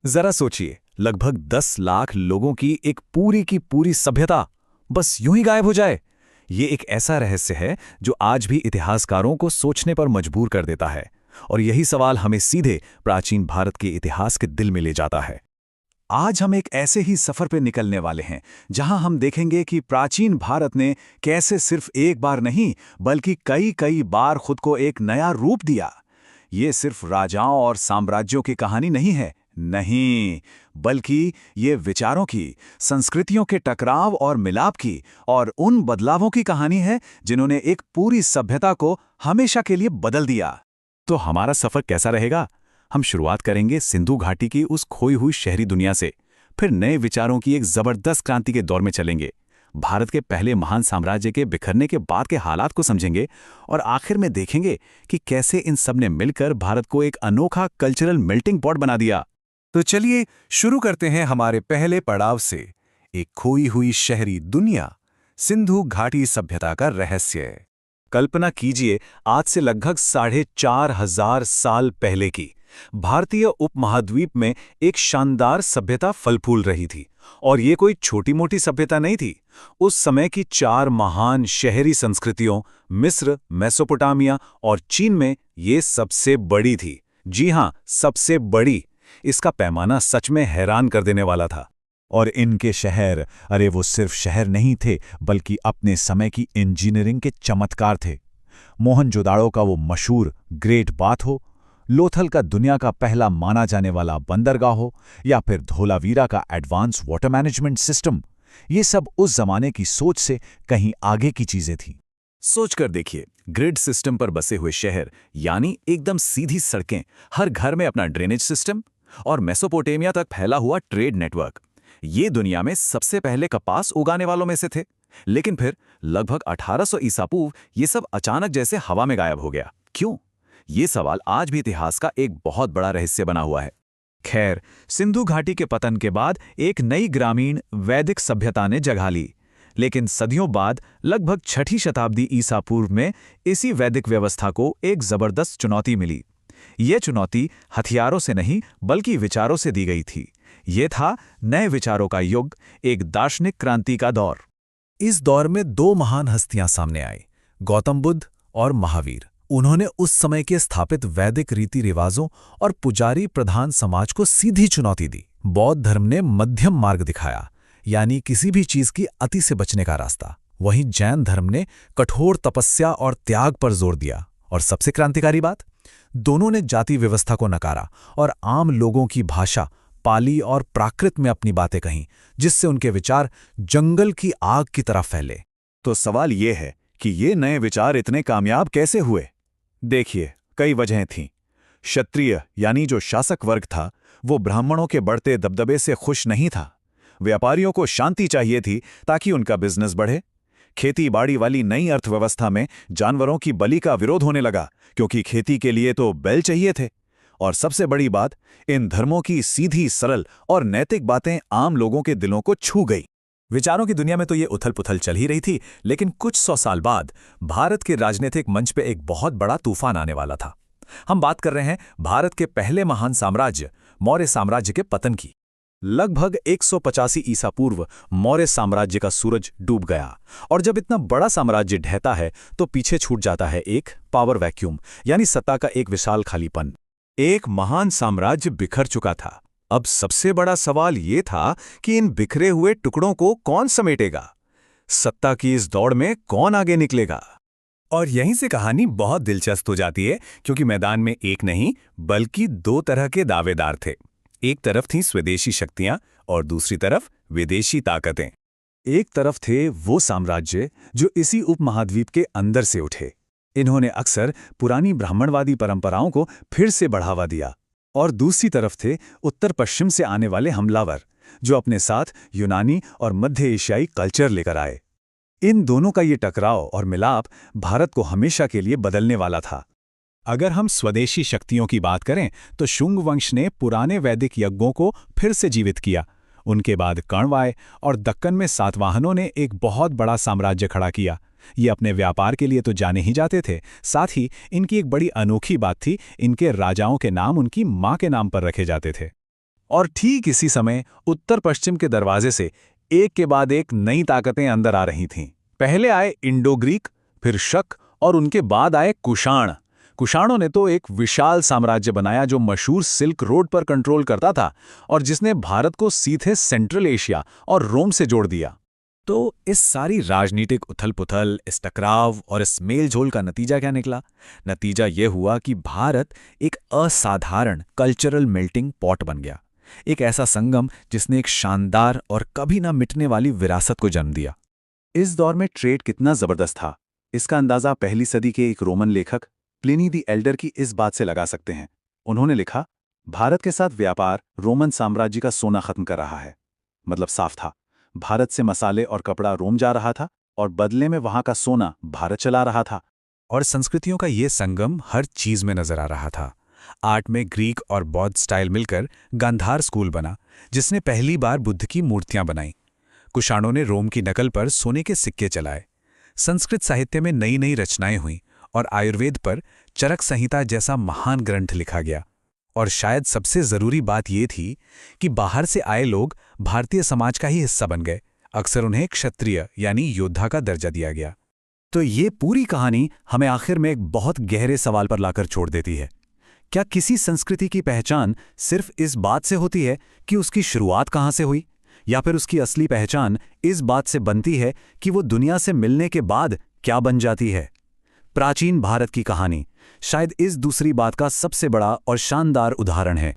जरा सोचिए, लगभग 10 लाख लोगों की पूरी सभ्यता बस यूं ही गायब हो जाए। ये एक ऐसा रहस्य है जो आज भी इतिहासकारों को सोचने पर मजबूर कर देता है। और यही सवाल हमें सीधे प्राचीन भारत के इतिहास के दिल में ले जाता है। आज हम एक ऐसे ही सफर पे निकलने वाले हैं जहां हम देखेंगे कि प्राचीन भारत ने कैसे सिर्फ एक बार नहीं बल्कि कई कई बार खुद को एक नया रूप दिया। ये सिर्फ राजाओं और साम्राज्यों की कहानी नहीं है, नहीं, बल्कि ये विचारों की, संस्कृतियों के टकराव और मिलाप की और उन बदलावों की कहानी है जिन्होंने एक पूरी सभ्यता को हमेशा के लिए बदल दिया। तो हमारा सफर कैसा रहेगा? हम शुरुआत करेंगे सिंधु घाटी की उस खोई हुई शहरी दुनिया से, फिर नए विचारों की एक जबरदस्त क्रांति के दौर में चलेंगे, भारत के पहले महान साम्राज्य के बिखरने के बाद के हालात को समझेंगे और आखिर में देखेंगे कि कैसे इन सब ने मिलकर भारत को एक अनोखा कल्चरल मेल्टिंग पॉट बना दिया। तो चलिए शुरू करते हैं हमारे पहले पड़ाव से, एक खोई हुई शहरी दुनिया, सिंधु घाटी सभ्यता का रहस्य। कल्पना कीजिए, आज से लगभग 4,500 साल पहले की भारतीय उपमहाद्वीप में एक शानदार सभ्यता फल फूल रही थी। और ये कोई छोटी मोटी सभ्यता नहीं थी। उस समय की 4 महान शहरी संस्कृतियों, मिस्र, मेसोपोटामिया और चीन में ये सबसे बड़ी थी। जी हां, सबसे बड़ी। इसका पैमाना सच में हैरान कर देने वाला था। और इनके शहर, अरे वो सिर्फ शहर नहीं थे बल्कि अपने समय की इंजीनियरिंग के चमत्कार थे। मोहनजोदाड़ो का वो मशहूर ग्रेट बाथ हो, लोथल का दुनिया का पहला माना जाने वाला बंदरगाह हो, या फिर धोलावीरा का एडवांस वाटर मैनेजमेंट सिस्टम, ये सब उस जमाने की सोच से कहीं आगे की चीजें थीं। सोचकर देखिए, ग्रिड सिस्टम पर बसे हुए शहर, यानी एकदम सीधी सड़कें, हर घर में अपना ड्रेनेज सिस्टम और मेसोपोटामिया तक फैला हुआ ट्रेड नेटवर्क। ये दुनिया में सबसे पहले कपास उगाने वालों में से थे। लेकिन फिर लगभग 1800 ईसा पूर्व ये सब अचानक जैसे हवा में गायब हो गया। क्यों? ये सवाल आज भी इतिहास का एक बहुत बड़ा रहस्य बना हुआ है। खैर, सिंधु घाटी के पतन के बाद एक नई ग्रामीण वैदिक सभ्यता ने जगह ली। लेकिन सदियों बाद, लगभग 6ठी शताब्दी ईसा पूर्व में, इसी वैदिक व्यवस्था को एक जबरदस्त चुनौती मिली। ये चुनौती हथियारों से नहीं बल्कि विचारों से दी गई थी। ये था नए विचारों का युग, एक दार्शनिक क्रांति का दौर। इस दौर में 2 महान हस्तियां सामने आई, गौतम बुद्ध और महावीर। उन्होंने उस समय के स्थापित वैदिक रीति रिवाजों और पुजारी प्रधान समाज को सीधी चुनौती दी। बौद्ध धर्म ने मध्यम मार्ग दिखाया, यानी किसी भी चीज की अति से बचने का रास्ता। वहीं जैन धर्म ने कठोर तपस्या और त्याग पर जोर दिया। और सबसे क्रांतिकारी बात, दोनों ने जाति व्यवस्था को नकारा और आम लोगों की भाषा, पाली और प्राकृत में अपनी बातें कहीं, जिससे उनके विचार जंगल की आग की तरह फैले। तो सवाल ये है कि ये नए विचार इतने कामयाब कैसे हुए? देखिए, कई वजहें थीं। क्षत्रिय, यानी जो शासक वर्ग था, वो ब्राह्मणों के बढ़ते दबदबे से खुश नहीं था। व्यापारियों को शांति चाहिए थी ताकि उनका बिजनेस बढ़े। खेती बाड़ी वाली नई अर्थव्यवस्था में जानवरों की बलि का विरोध होने लगा, क्योंकि खेती के लिए तो बैल चाहिए थे। और सबसे बड़ी बात, इन धर्मों की सीधी, सरल और नैतिक बातें आम लोगों के दिलों को छू गई। विचारों की दुनिया में तो ये उथल पुथल चल ही रही थी, लेकिन कुछ 100 साल बाद भारत के राजनीतिक मंच पे एक बहुत बड़ा तूफान आने वाला था। हम बात कर रहे हैं भारत के पहले महान साम्राज्य, मौर्य साम्राज्य के पतन की। लगभग 185 ईसा पूर्व मौर्य साम्राज्य का सूरज डूब गया। और जब इतना बड़ा साम्राज्य ढहता है तो पीछे छूट जाता है एक पावर वैक्यूम, यानी सत्ता का एक विशाल खालीपन। एक महान साम्राज्य बिखर चुका था। अब सबसे बड़ा सवाल ये था कि इन बिखरे हुए टुकड़ों को कौन समेटेगा? सत्ता की इस दौड़ में कौन आगे निकलेगा? और यहीं से कहानी बहुत दिलचस्प हो जाती है, क्योंकि मैदान में एक नहीं बल्कि 2 तरह के दावेदार थे। एक तरफ थीं स्वदेशी शक्तियां और दूसरी तरफ विदेशी ताकतें। एक तरफ थे वो साम्राज्य जो इसी उपमहाद्वीप के अंदर से उठे। इन्होंने अक्सर पुरानी ब्राह्मणवादी परंपराओं को फिर से बढ़ावा दिया। और दूसरी तरफ थे उत्तर पश्चिम से आने वाले हमलावर, जो अपने साथ यूनानी और मध्य एशियाई कल्चर लेकर आए। इन दोनों का ये टकराव और मिलाप भारत को हमेशा के लिए बदलने वाला था। अगर हम स्वदेशी शक्तियों की बात करें तो शुंग वंश ने पुराने वैदिक यज्ञों को फिर से जीवित किया। उनके बाद कण्वाय और दक्कन में सातवाहनों ने एक बहुत बड़ा साम्राज्य खड़ा किया। ये अपने व्यापार के लिए तो जाने ही जाते थे, साथ ही इनकी एक बड़ी अनोखी बात थी, इनके राजाओं के नाम उनकी मां के नाम पर रखे जाते थे। और ठीक इसी समय उत्तर पश्चिम के दरवाजे से एक के बाद एक नई ताकतें अंदर आ रही थीं। पहले आए इंडो ग्रीक, फिर शक और उनके बाद आए कुषाण। कुषाणों ने तो एक विशाल साम्राज्य बनाया जो मशहूर सिल्क रोड पर कंट्रोल करता था और जिसने भारत को सीधे सेंट्रल एशिया और रोम से जोड़ दिया। तो इस सारी राजनीतिक उथल-पुथल, इस टकराव और इस मेल-झोल का नतीजा क्या निकला? नतीजा ये हुआ कि भारत एक असाधारण कल्चरल मेल्टिंग पॉट बन गया। एक ऐसा संगम जिसने एक शानदार और कभी ना मिटने वाली विरासत को जन्म दिया। इस दौर में ट्रेड कितना जबरदस्त था, इसका अंदाजा पहली सदी के एक रोमन लेखक प्लिनी द एल्डर की इस बात से लगा सकते हैं। उन्होंने लिखा, भारत के साथ व्यापार रोमन साम्राज्य का सोना खत्म कर रहा है। मतलब साफ था, भारत से मसाले और कपड़ा रोम जा रहा था और बदले में वहां का सोना भारत चला रहा था। और संस्कृतियों का ये संगम हर चीज में नजर आ रहा था। आर्ट में ग्रीक और बौद्ध स्टाइल मिलकर गांधार स्कूल बना, जिसने पहली बार बुद्ध की मूर्तियां बनाई। कुषाणों ने रोम की नकल पर सोने के सिक्के चलाए। संस्कृत साहित्य में नई नई रचनाएं हुईं और आयुर्वेद पर चरक संहिता जैसा महान ग्रंथ लिखा गया। और शायद सबसे जरूरी बात यह थी कि बाहर से आए लोग भारतीय समाज का ही हिस्सा बन गए। अक्सर उन्हें क्षत्रिय यानी योद्धा का दर्जा दिया गया। तो ये पूरी कहानी हमें आखिर में एक बहुत गहरे सवाल पर लाकर छोड़ देती है। क्या किसी संस्कृति की पहचान सिर्फ इस बात से होती है कि उसकी शुरुआत कहाँ से हुई, या फिर उसकी असली पहचान इस बात से बनती है कि वो दुनिया से मिलने के बाद क्या बन जाती है? प्राचीन भारत की कहानी शायद इस दूसरी बात का सबसे बड़ा और शानदार उदाहरण है।